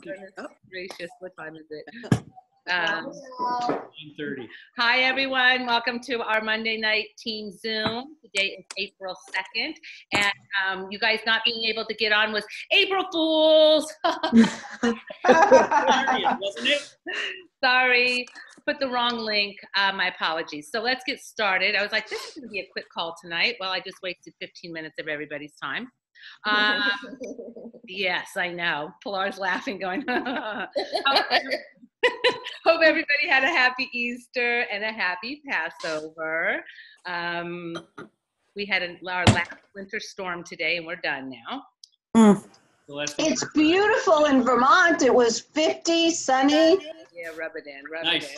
Goodness gracious, what time is it? 9:30. Hi, everyone. Welcome to our Monday night team Zoom. Today is April 2nd. And you guys not being able to get on was April Fools. 30th, wasn't it? Sorry, put the wrong link. My apologies. So let's get started. I was like, this is going to be a quick call tonight. Well, I just wasted 15 minutes of everybody's time. Yes, I know. Pilar's laughing, going, hope everybody had a happy Easter and a happy Passover. We had our last winter storm today, and we're done now. It's beautiful in Vermont. It was 50, sunny. Yeah, rub it in, rub Nice.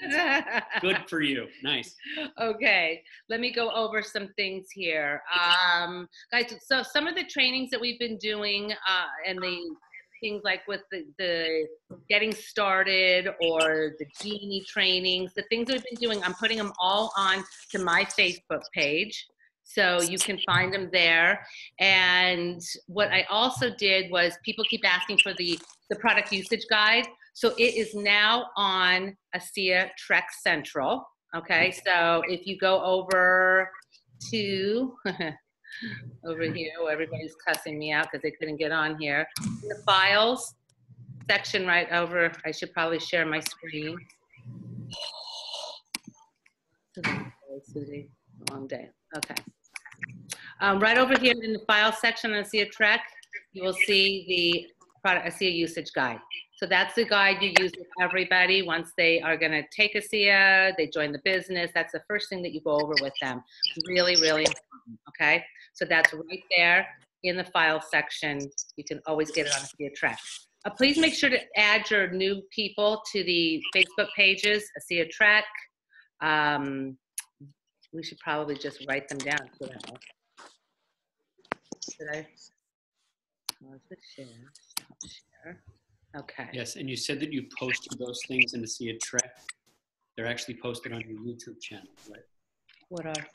it in. Good for you. Nice. Okay, let me go over some things here. Guys, so some of the trainings that we've been doing and the things like with the getting started or the genie trainings, the things we've been doing, I'm putting them all on to my Facebook page. So you can find them there. And what I also did was people keep asking for the product usage guide. So it is now on ASEA Trek Central. Okay, so if you go over to, over here, oh, everybody's cussing me out because they couldn't get on here. The files section right over, I should probably share my screen. Susie, long day, okay. Right over here in the file section on ASEA Trek, you will see the product ASEA usage guide. So that's the guide you use with everybody once they are going to take ASEA, they join the business. That's the first thing that you go over with them. Really, really important, okay? So that's right there in the file section. You can always get it on ASEA Trek. Please make sure to add your new people to the Facebook pages, ASEA Trek. We should probably just write them down. Should I? Share. Stop share. Okay. Yes, and you said that you posted those things in the ASEA Trek. They're actually posted on your YouTube channel, right? What are?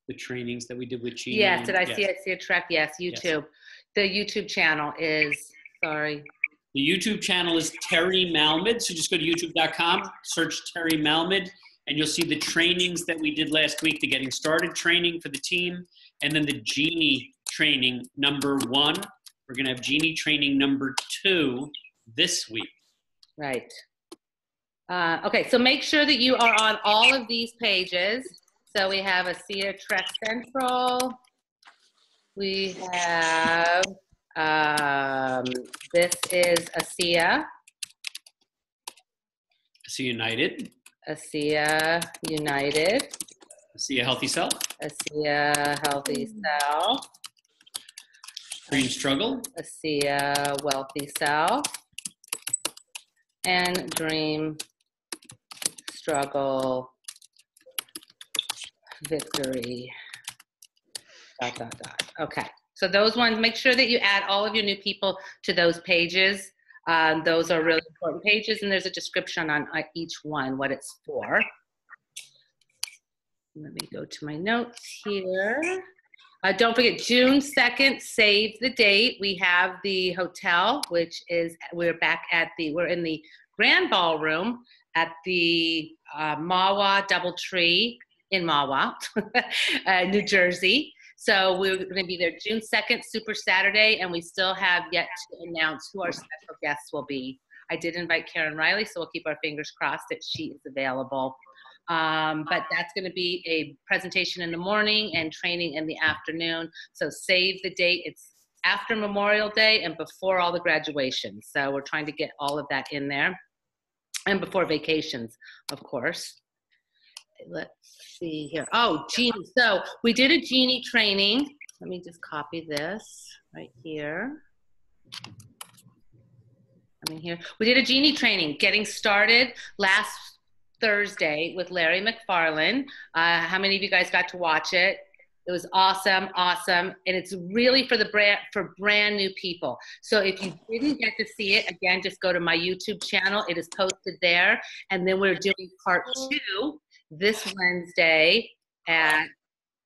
The trainings that we did with Gina. Yes, did I see ASEA Trek? Yes, YouTube. Yes. The YouTube channel is, sorry. The YouTube channel is Terry Malmed. So just go to youtube.com, search Terry Malmed, and you'll see the trainings that we did last week, the getting started training for the team, and then the Genie training number 1. We're going to have Genie training number 2 this week. Right. Okay, so make sure that you are on all of these pages. So we have ASEA Trek Central. We have, this is ASEA. ASEA United. ASEA United. ASEA Healthy Self. ASEA Healthy Self. Green Struggle. ASEA Wealthy Self. And Dream Struggle Victory. ... Okay, so those ones, make sure that you add all of your new people to those pages. Those are really important pages, and there's a description on each one, what it's for. Let me go to my notes here. Don't forget, June 2nd, save the date. We have the hotel, which is, we're in the Grand Ballroom at the Mahwah Doubletree in Mahwah, New Jersey. So we're going to be there June 2nd, Super Saturday, and we still have yet to announce who our special guests will be. I did invite Karen Riley, so we'll keep our fingers crossed that she is available. But that's going to be a presentation in the morning and training in the afternoon. So save the date. It's after Memorial Day and before all the graduations. So we're trying to get all of that in there. And before vacations, of course. Let's see here. Oh, Genie. So we did a Genie training. Let me just copy this right here. I'm in here. We did a Genie training, getting started last Thursday with Larry McFarlane. How many of you guys got to watch it? It was awesome, awesome. And it's really for brand new people. So if you didn't get to see it, again, just go to my YouTube channel. It is posted there. And then we're doing part 2 this Wednesday at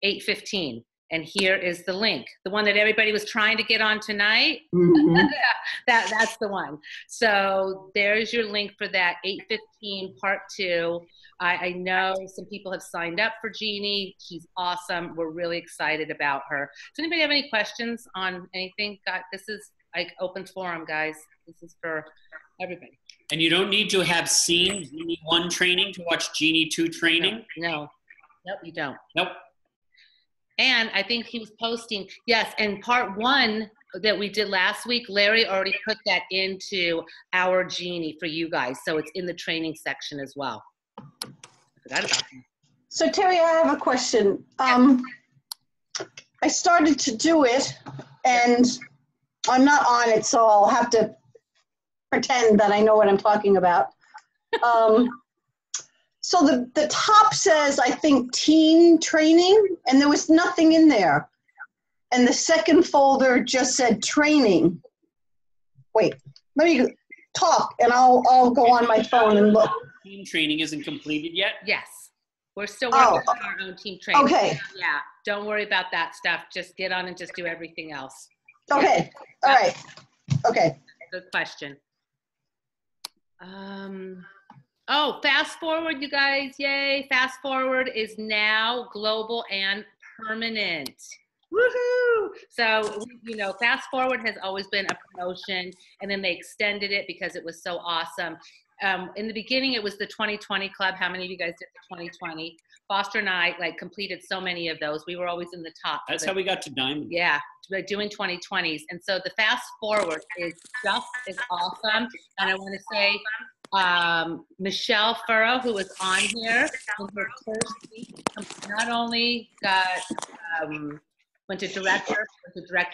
8:15. And here is the link, the one that everybody was trying to get on tonight. Mhm. That's the one. So there's your link for that 8:15 part 2. I know some people have signed up for Jeannie. She's awesome. We're really excited about her. Does anybody have any questions on anything? God, this is like open forum, guys. This is for everybody. And you don't need to have seen Genie 1 training to watch Genie 2 training? No. Nope, you don't. Nope. And I think he was posting, yes, and part 1 that we did last week, Larry already put that into our Genie for you guys. So it's in the training section as well. I forgot about that. So Terry, I have a question. I started to do it and I'm not on it, so I'll have to pretend that I know what I'm talking about. So the top says, I think, teen training, and there was nothing in there. And the second folder just said training. Wait, let me talk and I'll go on my phone and look. Team training isn't completed yet? Yes. We're still working on our own team training. Okay. Yeah, don't worry about that stuff. Just get on and just do everything else. Okay, all right, okay. Good question. Oh, fast forward, you guys, yay. Fast forward is now global and permanent. Woohoo! So, you know, fast forward has always been a promotion, and then they extended it because it was so awesome. In the beginning, it was the 2020 club. How many of you guys did the 2020? Foster and I completed so many of those. We were always in the top. That's how we got to Diamond. Yeah, doing 2020s. And so the fast forward is just as awesome. And I want to say Michelle Furrow, who was on here in her first week, not only got went to director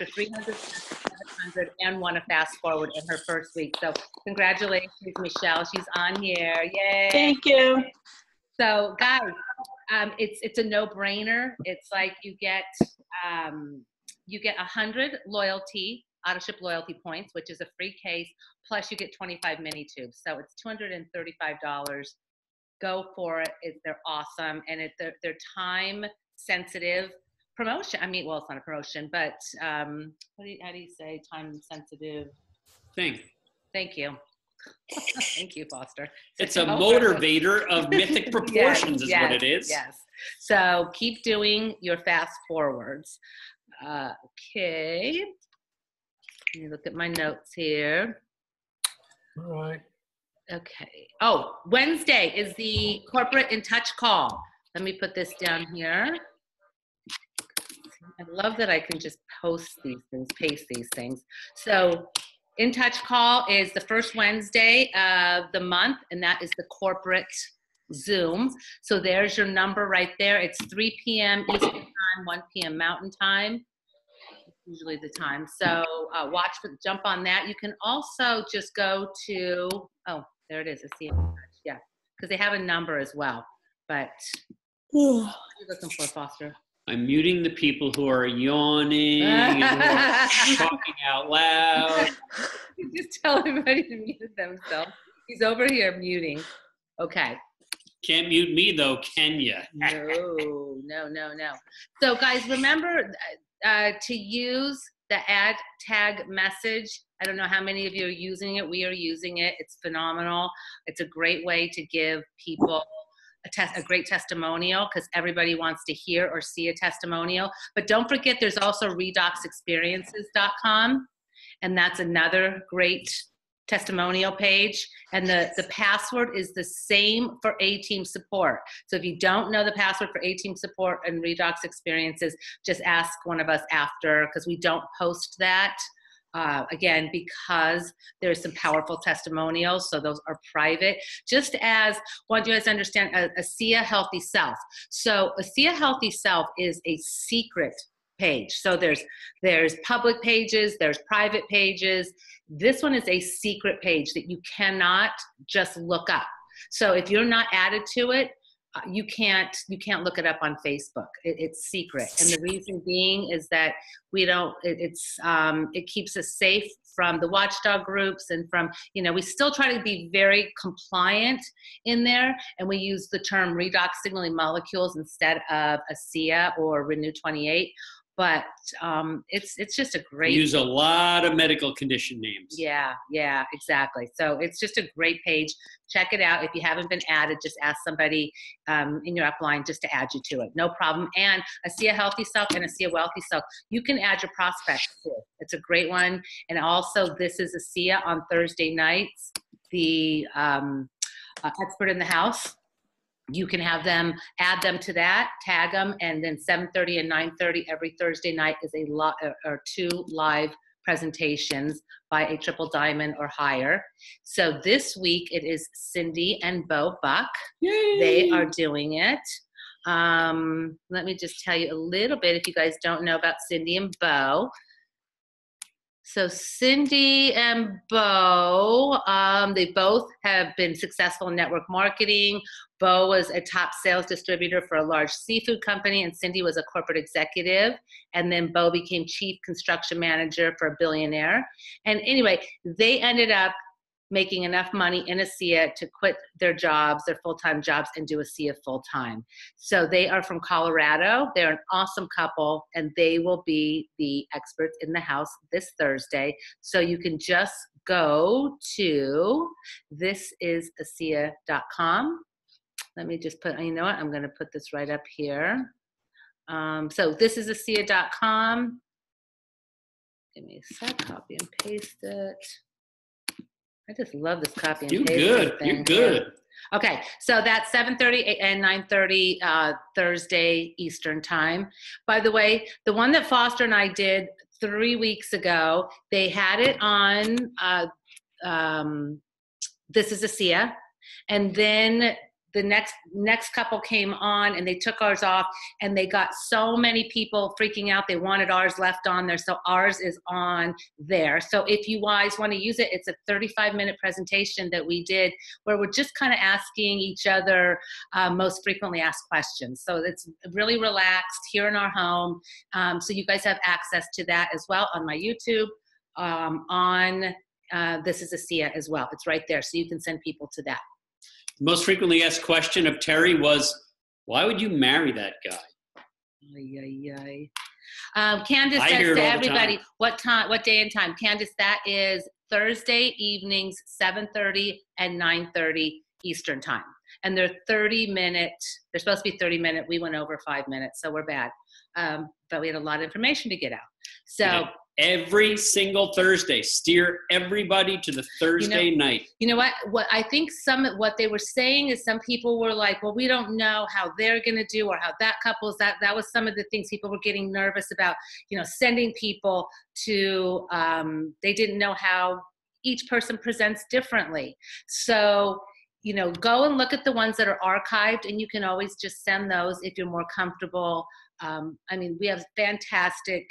300, 700, and won a fast forward in her first week. So congratulations, Michelle. She's on here. Yay. Thank you. So guys, it's a no-brainer. It's like you get 100 loyalty, out-of-ship loyalty points, which is a free case, plus you get 25 mini tubes. So it's $235. Go for it. They're awesome, and they're time-sensitive promotion. I mean, well, it's not a promotion, but how do you say time-sensitive Thing. Thank you. Thank you, Foster. It's a motivator of mythic proportions is what it is. Yes. So keep doing your fast forwards. Okay. Let me look at my notes here. All right. Okay. Oh, Wednesday is the corporate in touch call. Let me put this down here. I love that I can just post these things, paste these things. So In Touch Call is the first Wednesday of the month, and that is the corporate Zoom. So there's your number right there. It's 3 p.m. Eastern Time, 1 p.m. Mountain Time. It's usually the time. So jump on that. You can also just go to, oh, there it is. I see it. Yeah, because they have a number as well. But what are you looking for, Foster? I'm muting the people who are yawning and who are talking out loud. Just tell everybody to mute themselves. He's over here muting. Okay. Can't mute me though, can you? No. So guys, remember to use the ad tag message. I don't know how many of you are using it. We are using it. It's phenomenal. It's a great way to give people a great testimonial, because everybody wants to hear or see a testimonial. But don't forget, there's also redoxexperiences.com, and that's another great testimonial page. And the password is the same for A-Team support. So if you don't know the password for A-Team support and Redox Experiences, just ask one of us after, because we don't post that. Again, because there's some powerful testimonials, so those are private. Just as, want you guys to understand, a SIA Healthy Self. So a SIA Healthy Self is a secret page. So there's public pages, there's private pages. This one is a secret page that you cannot just look up. So if you're not added to it, you can't look it up on Facebook. It's secret, and the reason being is that we don't. It keeps us safe from the watchdog groups and from, we still try to be very compliant in there, and we use the term redox signaling molecules instead of a SIA or Renew 28. but it's just a We great. use a lot of medical condition names. Yeah, exactly. So it's just a great page. Check it out. If you haven't been added, just ask somebody in your upline just to add you to it. No problem. And a See a Healthy Self and a See a Wealthy Self. You can add your prospects too. It's a great one. And also, this is a SIA on Thursday nights. The expert in the house. You can have them, add them to that, tag them, and then 7:30 and 9:30 every Thursday night is or 2 live presentations by a triple diamond or higher. So this week it is Cindy and Bo Buck. Yay! They are doing it. Let me just tell you a little bit if you guys don't know about Cindy and Bo. So Cindy and Bo, they both have been successful in network marketing. Bo was a top sales distributor for a large seafood company, and Cindy was a corporate executive. And then Bo became chief construction manager for a billionaire. And anyway, they ended up making enough money in a SIA to quit their jobs, their full-time jobs, and do a SIA full-time. So they are from Colorado. They're an awesome couple, and they will be the experts in the house this Thursday. So you can just go to thisisasia.com. Let me just put, you know what, I'm going to put this right up here. So thisisasia.com. Give me a sec, copy and paste it. I just love this copy and paste. You're good. Okay, so that's 7:30 and 9:30 Thursday Eastern time. By the way, the one that Foster and I did 3 weeks ago, they had it on This is a SIA, and then the next couple came on and they took ours off, and they got so many people freaking out. They wanted ours left on there. So ours is on there. So if you guys want to use it, it's a 35-minute presentation that we did where we're just kind of asking each other most frequently asked questions. So it's really relaxed here in our home. So you guys have access to that as well on my YouTube, on This is a SIA as well. It's right there. So you can send people to that. Most frequently asked question of Terry was, why would you marry that guy? Candace I says hear it to all the everybody, time. what day and time? Candace, that is Thursday evenings, 7:30 and 9:30 Eastern time. And they're 30-minute, they're supposed to be 30-minute. We went over 5 minutes, so we're bad. But we had a lot of information to get out. So every single Thursday, steer everybody to the Thursday night. You know what I think what they were saying is some people were like, well, we don't know how they're going to do or how that couple's, that was some of the things people were getting nervous about, sending people to, they didn't know how each person presents differently. So, go and look at the ones that are archived, and you can always just send those if you're more comfortable. We have fantastic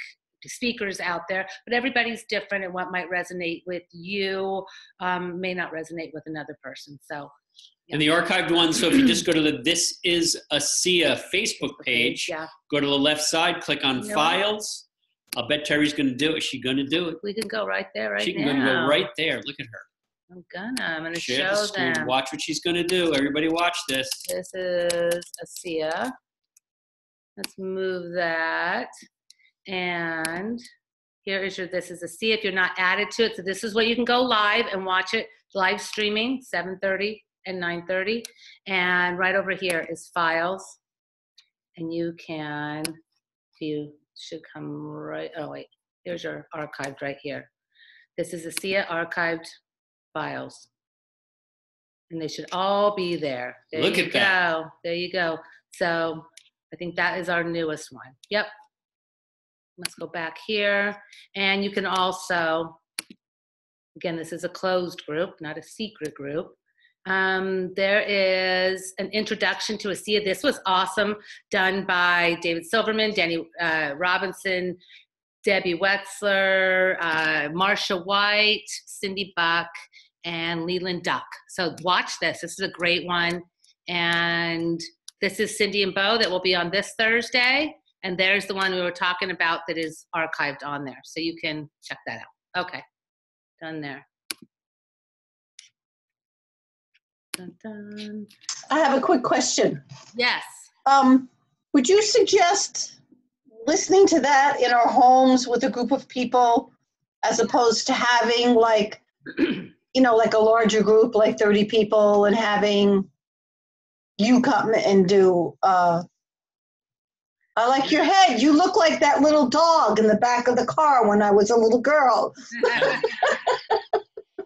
speakers out there, but everybody's different, and what might resonate with you may not resonate with another person. So, And the archived ones, so if you just go to the This Is a SIA Facebook page, go to the left side, click on Files. I'll bet Terry's going to do it. Is she going to do it? We can go right there right now. She can go right there. Look at her. I'm going to Share show the screen. them. Watch what she's going to do. Everybody watch this. This is a SIA. Let's move that. And here is your This is a SIA if you're not added to it. So this is where you can go live and watch it live streaming, 7:30 and 9:30. And right over here is Files. And you should come right, oh wait, here's your archived right here. This is a SIA archived files. And they should all be there. Look at that. There you go. So I think that is our newest one. Yep. Let's go back here. And you can also, again, this is a closed group, not a secret group. There is an introduction to a SIA. This was awesome, done by David Silverman, Danny Robinson, Debbie Wetzler, Marsha White, Cindy Buck, and Leland Duck. So watch this. This is a great one. And this is Cindy and Bo that will be on this Thursday. And there's the one we were talking about that is archived on there. So you can check that out. Okay, done there. Dun, dun. I have a quick question. Yes. Would you suggest listening to that in our homes with a group of people, as opposed to having like, like a larger group, like 30 people, and having you come and do, I like your head. You look like that little dog in the back of the car when I was a little girl.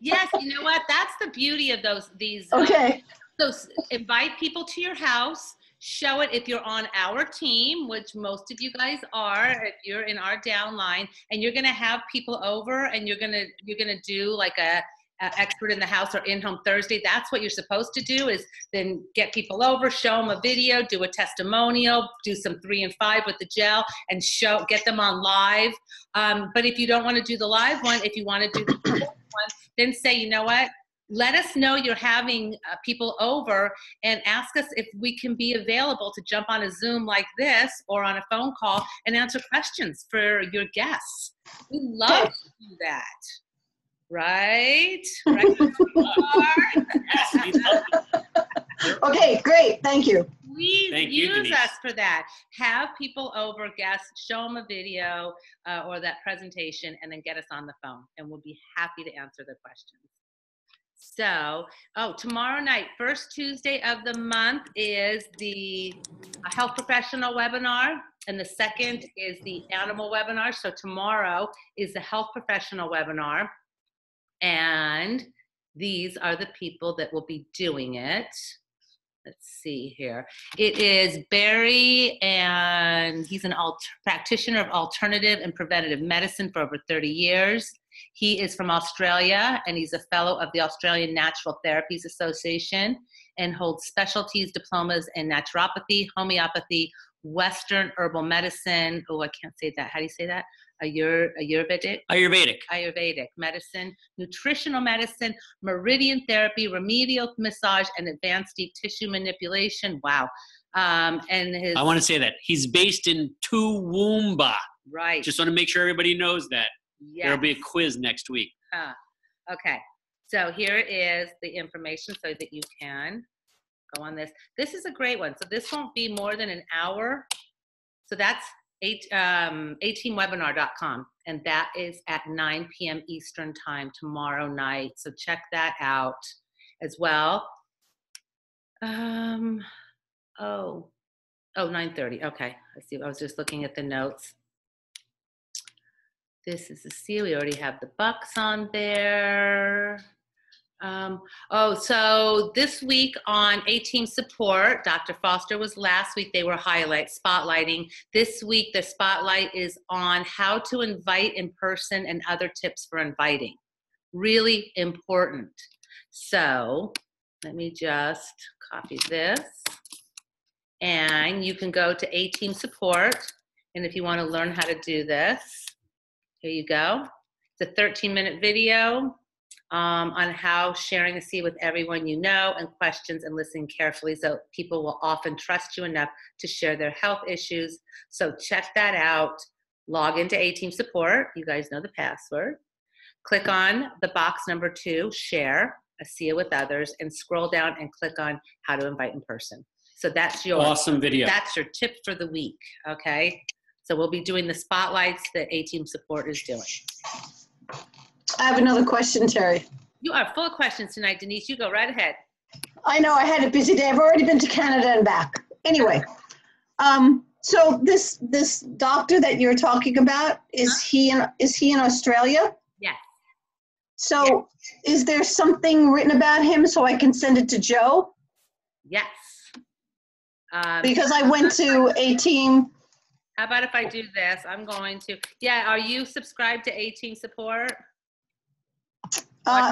Yes, you know what? That's the beauty of these. Okay. So invite people to your house. Show it if you're on our team, which most of you guys are. If you're in our downline, and you're gonna have people over, and you're gonna do like a expert in the house or in-home Thursday. That's what you're supposed to do, is then get people over, show them a video, do a testimonial, do some 3 and 5 with the gel, and get them on live. But if you don't want to do the live one, if you want to do the one, then say, you know what? Let us know you're having people over, and ask us if we can be available to jump on a Zoom like this or on a phone call and answer questions for your guests. We love to do that. Right? Okay, great. Thank you. Please use Denise. us for that. Have people over, guests, show them a video or that presentation, and then get us on the phone, and we'll be happy to answer the questions. So, tomorrow night, first Tuesday of the month, is the health professional webinar, and the second is the animal webinar. So tomorrow is the health professional webinar, and these are the people that will be doing it. Let's see here. It is Barry, and he's an practitioner of alternative and preventative medicine for over 30 years. He is from Australia, and he's a fellow of the Australian Natural Therapies Association, and holds specialties diplomas in naturopathy, homeopathy, Western herbal medicine. Oh, I can't say that. How do you say that? Ayurvedic medicine, nutritional medicine, meridian therapy, remedial massage, and advanced deep tissue manipulation. Wow. I want to say that he's based in Toowoomba. Right. Just want to make sure everybody knows that. Yes. There'll be a quiz next week. Okay. So here is the information so that you can go on this. This is a great one. So this won't be more than an hour. So that's 18webinar.com, and that is at 9 p.m. Eastern time tomorrow night. So check that out as well. 9:30. Okay, I see. I was just looking at the notes. This is the C. We already have the Bucks on there. So this week on A-Team Support, Dr. Foster was last week. They were spotlighting. This week, the spotlight is on how to invite in person and other tips for inviting. Really important. So let me just copy this. And you can go to A-Team Support. And if you want to learn how to do this, here you go. It's a 13-minute video on how sharing a seed with everyone you know, and questions, and listening carefully, so people will often trust you enough to share their health issues. So check that out. Log into A-Team Support. You guys know the password. Click on the box number 2, share a seed with others, and scroll down and click on how to invite in person. So that's your awesome video. That's your tip for the week. Okay. So we'll be doing the spotlights that A-Team Support is doing. I have another question, Terry. You are full of questions tonight, Denise. You go right ahead. I know I had a busy day. I've already been to Canada and back. Anyway, so this doctor that you're talking about, is he in Australia? Yes. So is there something written about him so I can send it to Joe? Yes. Because I went to A-Team. How about if I do this? I'm going to. Yeah. Are you subscribed to A-Team Support?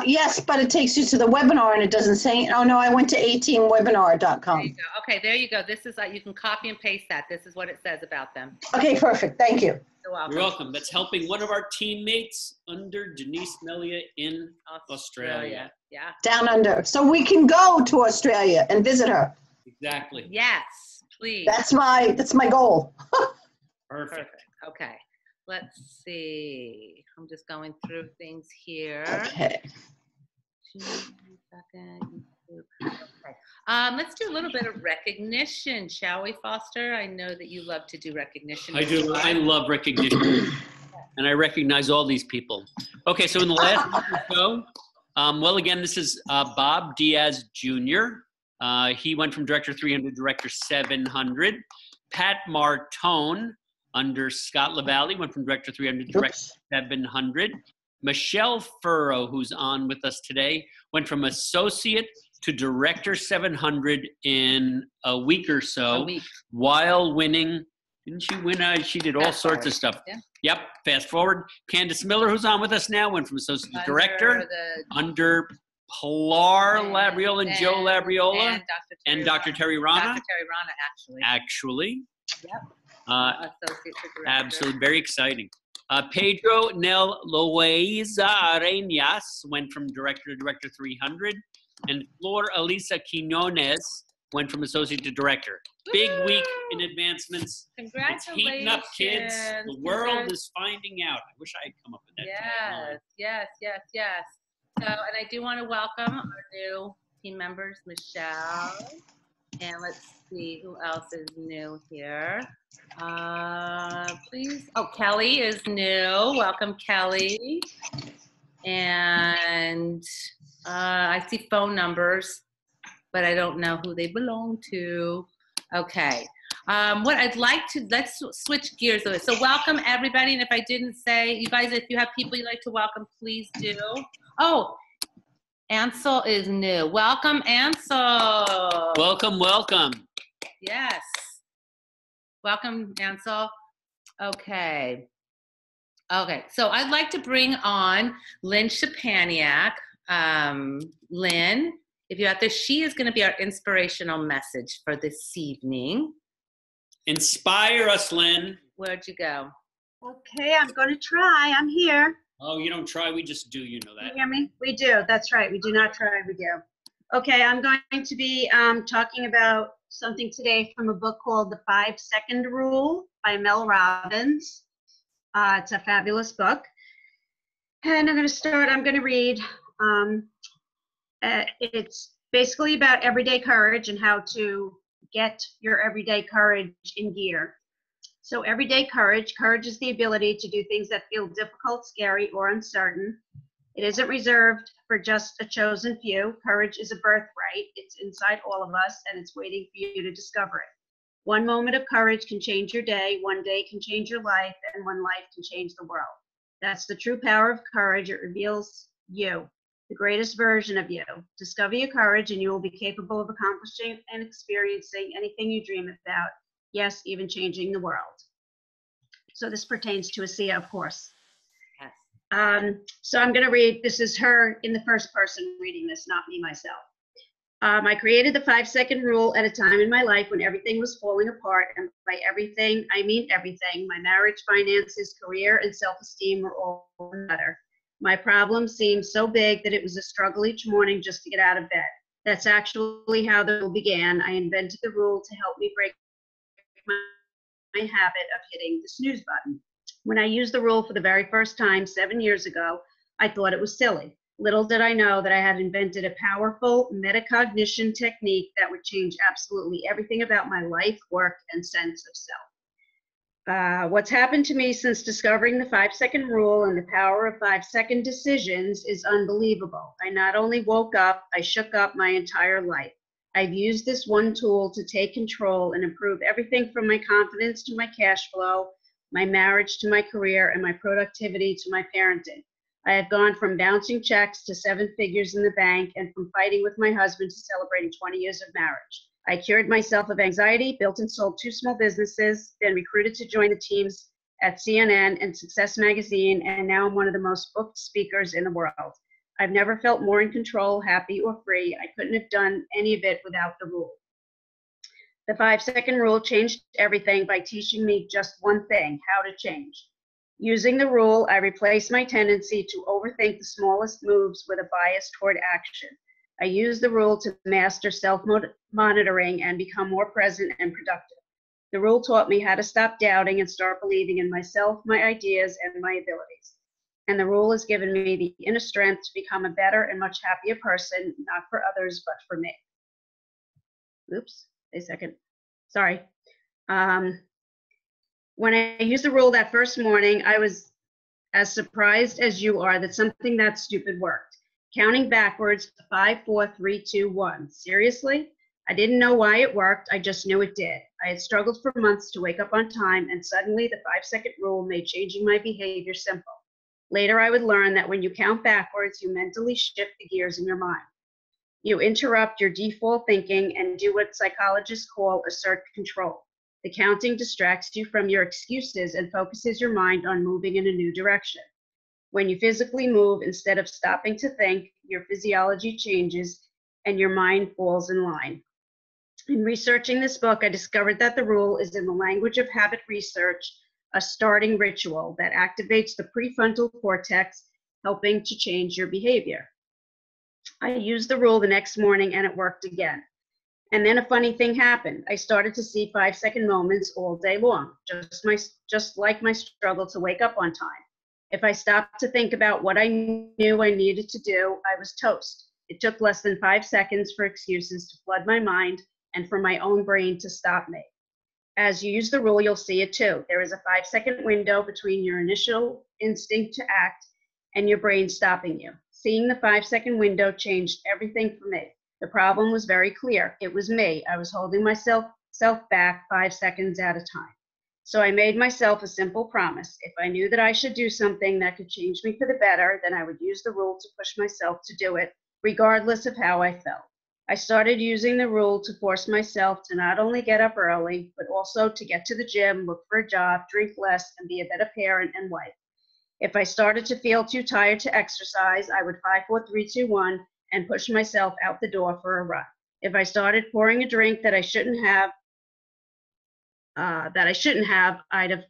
Yes, but it takes you to the webinar and it doesn't say, oh no, I went to There 18webinar.com. you go. Okay, there you go. This is you can copy and paste that. This is what it says about them. Okay, perfect. Thank you. You're welcome. You're welcome. That's helping one of our teammates under Denise Melia in Australia. Yeah. Down under. So we can go to Australia and visit her. Exactly. Yes, please. That's my goal. Perfect. Okay. Let's see. I'm just going through things here. Okay. Second. Okay. Let's do a little bit of recognition, shall we, Foster? I know that you love to do recognition. I do. I love recognition. And I recognize all these people. Okay, so in the last week or so, well, again, this is Bob Diaz Jr. He went from Director 300 to Director 700. Pat Martone, under Scott LaValle, went from Director 300 to Director 700. Michelle Furrow, who's on with us today, went from Associate to Director 700 in a week or so, while winning. Didn't she win? She did all sorts of stuff. Yeah. Yep, fast forward. Candace Miller, who's on with us now, went from Associate to Director under Pilar Labriola and Joe Labriola and Dr. Terry Rana. Dr. Terry Rana, actually. Yep. Associate to Director. Absolutely, very exciting. Pedro Nel Loaiza Arenas went from Director to Director 300. And Flor Elisa Quinones went from Associate to Director. Big week in advancements. Congratulations. It's heating up, kids. The world is finding out. I wish I had come up with that. Yes. So, and I do want to welcome our new team members, Michelle. And let's see who else is new here. Please. Oh, Kelly is new. Welcome, Kelly. And I see phone numbers, but I don't know who they belong to. Okay. What I'd like to, let's switch gears a little. So welcome everybody. And if I didn't say, you guys, if you have people you'd like to welcome, please do. Oh, Ansel is new. Welcome, Ansel. Welcome. Yes. Welcome, Ansel. Okay. So I'd like to bring on Lynn Shapaniak. Lynn, if you're out there, she is going to be our inspirational message for this evening. Inspire us, Lynn. Where'd you go? Okay, I'm going to try. I'm here. Oh, you don't try, we just do, you know that. You hear me? We do. That's right. We do not try, we do. Okay, I'm going to be talking about something today from a book called The 5-Second Rule by Mel Robbins. It's a fabulous book. And I'm going to read. It's basically about everyday courage and how to get your everyday courage in gear. So everyday courage is the ability to do things that feel difficult, scary, or uncertain. It isn't reserved for just a chosen few. Courage is a birthright. It's inside all of us, and it's waiting for you to discover it. One moment of courage can change your day, one day can change your life, and one life can change the world. That's the true power of courage. It reveals you, the greatest version of you. Discover your courage, and you will be capable of accomplishing and experiencing anything you dream about. Yes, even changing the world. So this pertains to Asiya, of course. Yes. So I'm going to read, this is her in the first person reading this, not me myself. I created the 5-second rule at a time in my life when everything was falling apart. And by everything, I mean everything. My marriage, finances, career, and self-esteem were all better. My problem seemed so big that it was a struggle each morning just to get out of bed. That's actually how the rule began. I invented the rule to help me break my habit of hitting the snooze button. When I used the rule for the very first time 7 years ago, I thought it was silly. Little did I know that I had invented a powerful metacognition technique that would change absolutely everything about my life, work, and sense of self. What's happened to me since discovering the 5-second rule and the power of 5-second decisions is unbelievable. I not only woke up, I shook up my entire life. I've used this one tool to take control and improve everything from my confidence to my cash flow, my marriage to my career, and my productivity to my parenting. I have gone from bouncing checks to 7 figures in the bank and from fighting with my husband to celebrating 20 years of marriage. I cured myself of anxiety, built and sold 2 small businesses, been recruited to join the teams at CNN and Success Magazine, and now I'm one of the most booked speakers in the world. I've never felt more in control, happy, or free. I couldn't have done any of it without the rule. The 5-second rule changed everything by teaching me just one thing, how to change. Using the rule, I replaced my tendency to overthink the smallest moves with a bias toward action. I used the rule to master self-monitoring and become more present and productive. The rule taught me how to stop doubting and start believing in myself, my ideas, and my abilities. And the rule has given me the inner strength to become a better and much happier person, not for others, but for me. Oops, a second. Sorry. When I used the rule that first morning, I was as surprised as you are that something that stupid worked. Counting backwards, 5, 4, 3, 2, 1. Seriously? I didn't know why it worked. I just knew it did. I had struggled for months to wake up on time, and suddenly the 5-second rule made changing my behavior simple. Later, I would learn that when you count backwards, you mentally shift the gears in your mind. You interrupt your default thinking and do what psychologists call assert control. The counting distracts you from your excuses and focuses your mind on moving in a new direction. When you physically move, instead of stopping to think, your physiology changes and your mind falls in line. In researching this book, I discovered that the rule is in the language of habit research, a starting ritual that activates the prefrontal cortex, helping to change your behavior. I used the rule the next morning and it worked again. And then a funny thing happened. I started to see 5-second moments all day long, just like my struggle to wake up on time. If I stopped to think about what I knew I needed to do, I was toast. It took less than 5 seconds for excuses to flood my mind and for my own brain to stop me. As you use the rule, you'll see it too. There is a 5-second window between your initial instinct to act and your brain stopping you. Seeing the 5-second window changed everything for me. The problem was very clear. It was me. I was holding myself back 5 seconds at a time. So I made myself a simple promise. If I knew that I should do something that could change me for the better, then I would use the rule to push myself to do it, regardless of how I felt. I started using the rule to force myself to not only get up early, but also to get to the gym, look for a job, drink less, and be a better parent and wife. If I started to feel too tired to exercise, I would 5, 4, 3, 2, 1 and push myself out the door for a run. If I started pouring a drink that I shouldn't have, I'd have,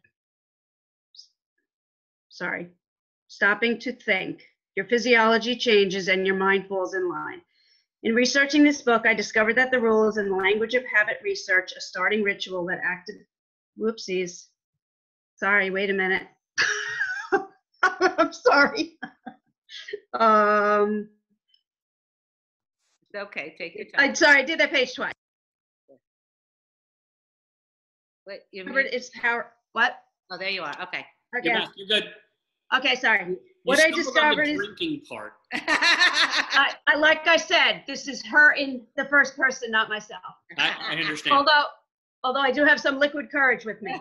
stopping to think. Your physiology changes and your mind falls in line. In researching this book, I discovered that the rule is in the language of habit research, a starting ritual that whoopsies. Sorry, wait a minute. I'm sorry. It's okay. Take your time. I'm sorry, I did that page twice. Wait, It's power. What? Oh, there you are. Okay. Okay. You're good. Okay, sorry. You What I stumbled on the discovered is, drinking part. like I said, this is her in the first person, not myself. I understand. Although I do have some liquid courage with me.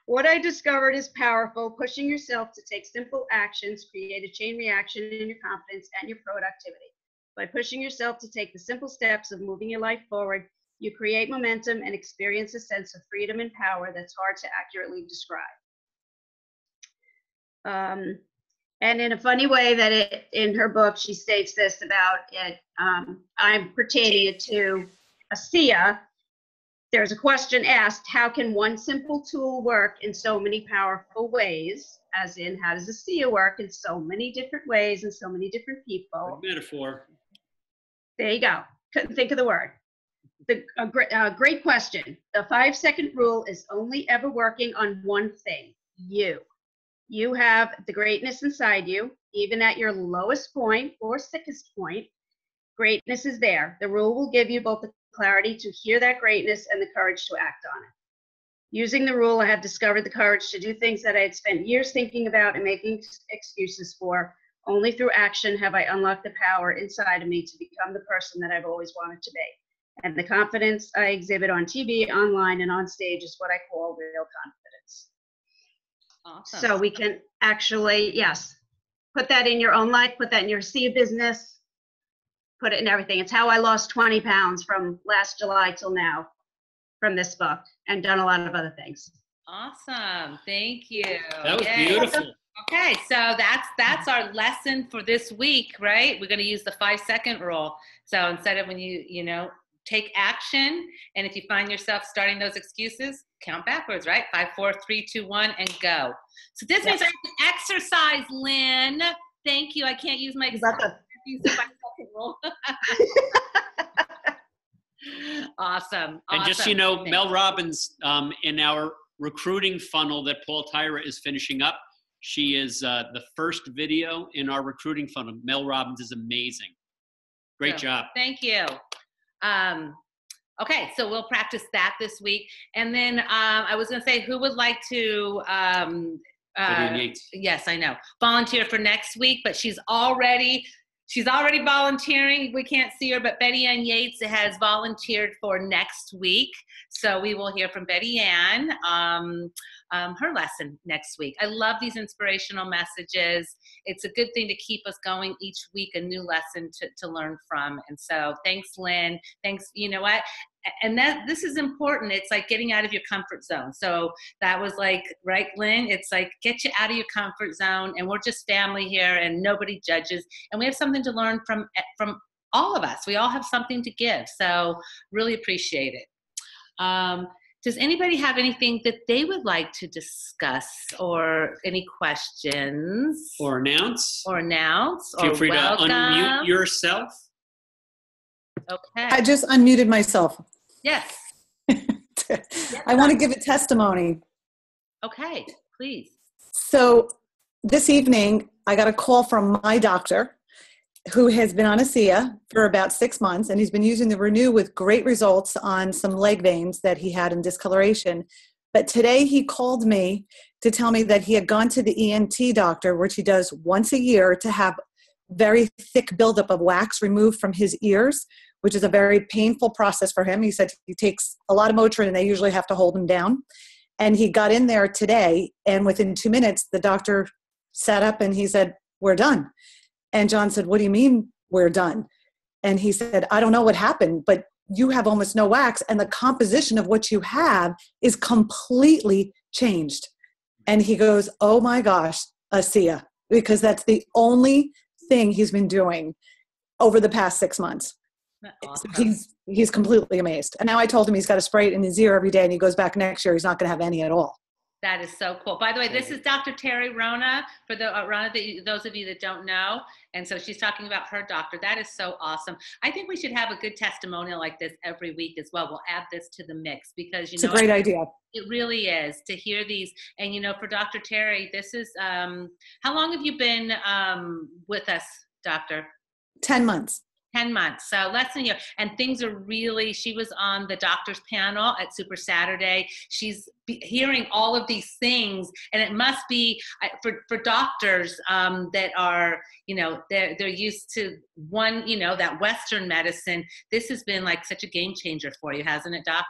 What I discovered is powerful. Pushing yourself to take simple actions create a chain reaction in your confidence and your productivity. By pushing yourself to take the simple steps of moving your life forward, you create momentum and experience a sense of freedom and power that's hard to accurately describe. And in a funny way that in her book, she states this about it. I'm pertaining it to ASEA. There's a question asked, how can one simple tool work in so many powerful ways? As in, how does ASEA work in so many different ways and so many different people? Good metaphor. There you go. Couldn't think of the word. Great question. The 5-second rule is only ever working on one thing, you. You have the greatness inside you, even at your lowest point or sickest point. Greatness is there. The rule will give you both the clarity to hear that greatness and the courage to act on it. Using the rule, I have discovered the courage to do things that I had spent years thinking about and making excuses for. Only through action have I unlocked the power inside of me to become the person that I've always wanted to be. And the confidence I exhibit on TV, online, and on stage is what I call real confidence. Awesome. So we can actually, yes, put that in your own life, put that in your ASEA business, put it in everything. It's how I lost 20 pounds from last July till now from this book, and done a lot of other things. Awesome. Thank you. That was Yay. beautiful. Okay, so that's our lesson for this week, right? We're going to use the 5-second rule. So instead of when you take action, and if you find yourself starting those excuses, count backwards, right? 5, 4, 3, 2, 1, and go. So this means I have to exercise, Lynn. Thank you. I can't use my use the 5-second rule. Awesome. And just so you know, Mel Robbins in our recruiting funnel that Paul Tyra is finishing up. She is the first video in our recruiting funnel. Mel Robbins is amazing. Great job. Thank you. Okay, so we'll practice that this week. And then I was going to say, who would like to, yes, I know, volunteer for next week, but she's already volunteering. We can't see her, but Betty Ann Yates has volunteered for next week. So we will hear from Betty Ann, her lesson next week. I love these inspirational messages. It's a good thing to keep us going each week, a new lesson to learn from. And so thanks, Lynn. Thanks. You know what? And this is important. It's like getting out of your comfort zone. So that was like, right, Lynn? It's like, get you out of your comfort zone, and we're just family here, and nobody judges. And we have something to learn from all of us. We all have something to give. So really appreciate it. Does anybody have anything that they would like to discuss, or any questions? Or announce. Feel free to unmute yourself. Okay. I just unmuted myself. Yes. I want to give a testimony. Okay, please. So this evening, I got a call from my doctor, who has been on ASEA for about 6 months, and he's been using the Renew with great results on some leg veins that he had in discoloration. But today he called me to tell me that he had gone to the ENT doctor, which he does once a year, to have very thick buildup of wax removed from his ears, which is a very painful process for him. He said he takes a lot of Motrin, and they usually have to hold him down. And he got in there today, and within 2 minutes, the doctor sat up and he said, "We're done." And John said, "What do you mean we're done?" And he said, "I don't know what happened, but you have almost no wax, and the composition of what you have is completely changed." And he goes, "Oh my gosh, ASEA," because that's the only thing he's been doing over the past 6 months. Awesome. So he's completely amazed. And now I told him he's got to spray it in his ear every day, and he goes back next year, he's not going to have any at all. That is so cool. By the way, this is Dr. Terry Rona, for the Rona, those of you that don't know. And so she's talking about her doctor. That is so awesome. I think we should have a good testimonial like this every week as well. We'll add this to the mix, because it's a great idea. It really is, to hear these. And for Dr. Terry, this is how long have you been with us, Doctor? 10 months. 10 months. So less than a year. And things are really, she was on the doctor's panel at Super Saturday. She's hearing all of these things, and it must be for doctors that are, they're used to that Western medicine. This has been like such a game changer for you, hasn't it, Doc?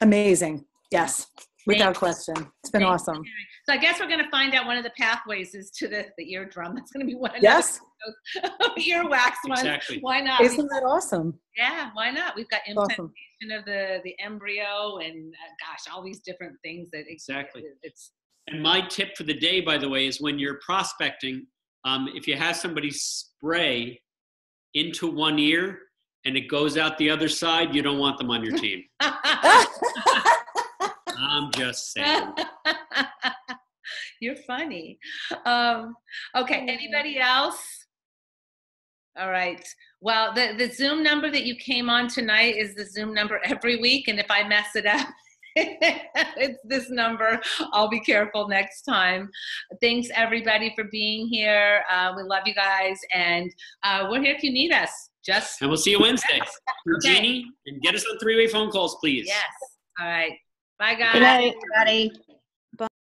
Amazing. Yes. Without question. It's been awesome. So I guess we're going to find out one of the pathways is to the eardrum. That's going to be one of yes. those earwax ones. Exactly. Why not? Isn't that awesome? Yeah, why not? We've got implantation awesome. of the embryo, and all these different things that exactly. And my tip for the day, by the way, is when you're prospecting, if you have somebody spray into one ear and it goes out the other side, you don't want them on your team. I'm just saying. You're funny. Okay, anybody else? All right. Well, the Zoom number that you came on tonight is the Zoom number every week, and if I mess it up, it's this number. I'll be careful next time. Thanks, everybody, for being here. We love you guys, and we're here if you need us. And we'll see you Wednesday. Okay. Jeannie, and get us on 3-way phone calls, please. Yes. All right. Bye, guys. Good night, everybody.